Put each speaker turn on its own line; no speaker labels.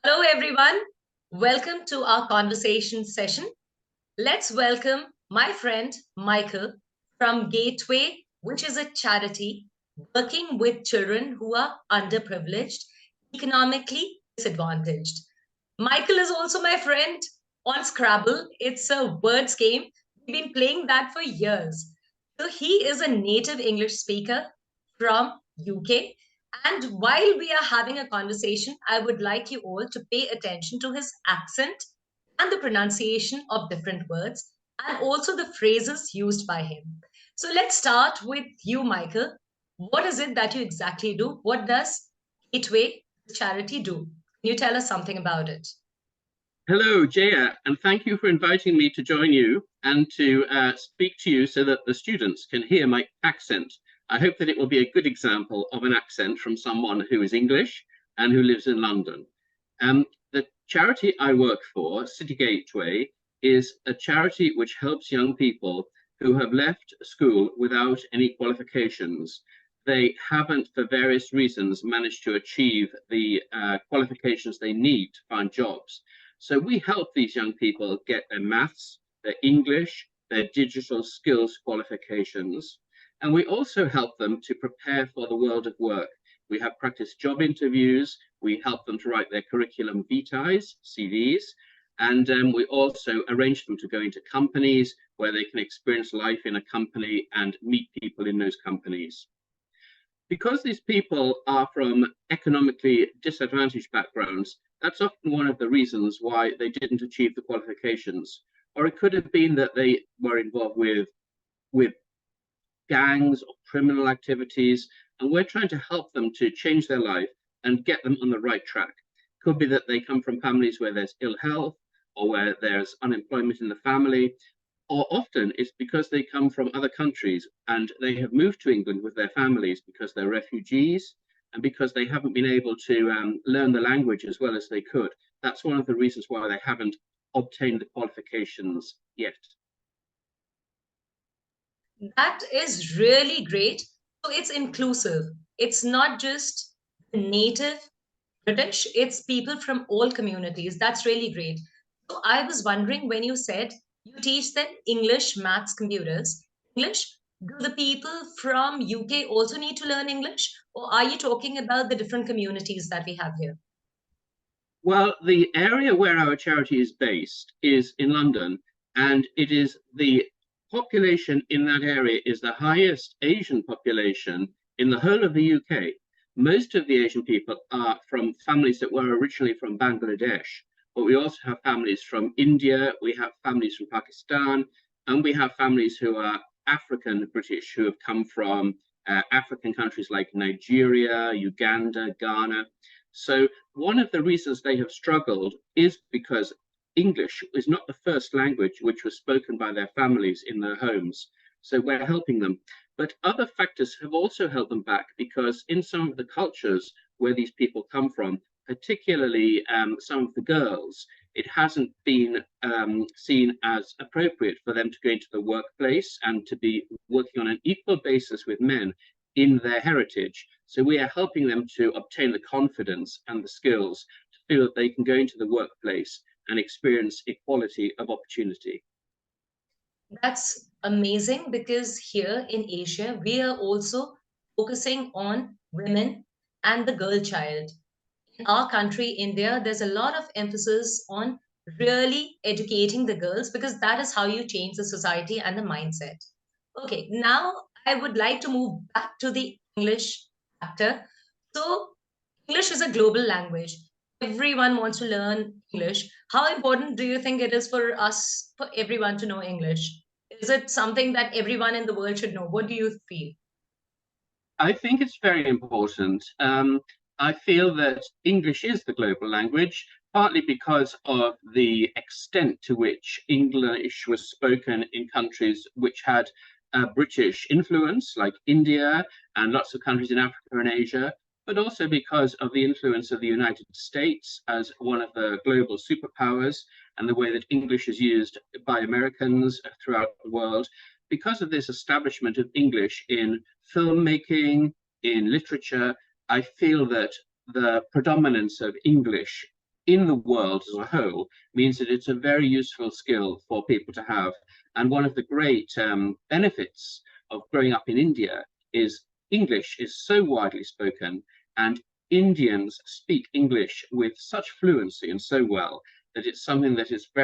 Hello, everyone. Welcome to our conversation session. Let's welcome my friend Michael from Gateway, which is a charity working with children who are underprivileged, economically disadvantaged. Michael is also my friend on Scrabble. It's a words game. We've been playing that for years. So he is a native English speaker from UK. And while we are having a conversation, I would like you all to pay attention to his accent and the pronunciation of different words and also the phrases used by him. So let's start with you, Michael. What is it that you exactly do? What does Gateway Charity do? Can you tell us something about it?
Hello, Jaya, and thank you for inviting me to join you and to speak to you so that the students can hear my accent. I hope that it will be a good example of an accent from someone who is English and who lives in London. The charity I work for, City Gateway, is a charity which helps young people who have left school without any qualifications. They haven't, for various reasons, managed to achieve the qualifications they need to find jobs. So we help these young people get their maths, their English, their digital skills qualifications. And we also help them to prepare for the world of work. We have practice job interviews. We help them to write their curriculum vitae, CVs. And we also arrange them to go into companies where they can experience life in a company and meet people in those companies. Because these people are from economically disadvantaged backgrounds, that's often one of the reasons why they didn't achieve the qualifications. Or it could have been that they were involved with gangs or criminal activities, and we're trying to help them to change their life and get them on the right track. Could be that they come from families where there's ill health or where there's unemployment in the family, or often it's because they come from other countries and they have moved to England with their families because they're refugees and because they haven't been able to learn the language as well as they could. That's one of the reasons why they haven't obtained the qualifications yet.
That is really great. So it's inclusive. It's not just native British, it's people from all communities. That's really great. So I was wondering when you said you teach them English, maths, computers, English, do the people from UK also need to learn English? Or are you talking about the different communities that we have here?
Well, the area where our charity is based is in London, and it is the population in that area is the highest Asian population in the whole of the UK. Most of the Asian people are from families that were originally from Bangladesh, but we also have families from India, we have families from Pakistan, and we have families who are African British who have come from African countries like Nigeria, Uganda, Ghana. So one of the reasons they have struggled is because English is not the first language which was spoken by their families in their homes. So we're helping them. But other factors have also held them back because in some of the cultures where these people come from, particularly some of the girls, it hasn't been seen as appropriate for them to go into the workplace and to be working on an equal basis with men in their heritage. So we are helping them to obtain the confidence and the skills to feel that they can go into the workplace and experience equality of opportunity.
That's amazing because here in Asia, we are also focusing on women and the girl child. In our country, India, there's a lot of emphasis on really educating the girls because that is how you change the society and the mindset. Okay, now I would like to move back to the English factor. So, English is a global language. Everyone wants to learn English. How important do you think it is for us, for everyone to know English? Is it something that everyone in the world should know? What do you feel?
I think it's very important. I feel that English is the global language, partly because of the extent to which English was spoken in countries which had British influence, like India and lots of countries in Africa and Asia, but also because of the influence of the United States as one of the global superpowers and the way that English is used by Americans throughout the world. Because of this establishment of English in filmmaking, in literature, I feel that the predominance of English in the world as a whole means that it's a very useful skill for people to have. And one of the great benefits of growing up in India is English is so widely spoken, and Indians speak English with such fluency and so well that it's something that is very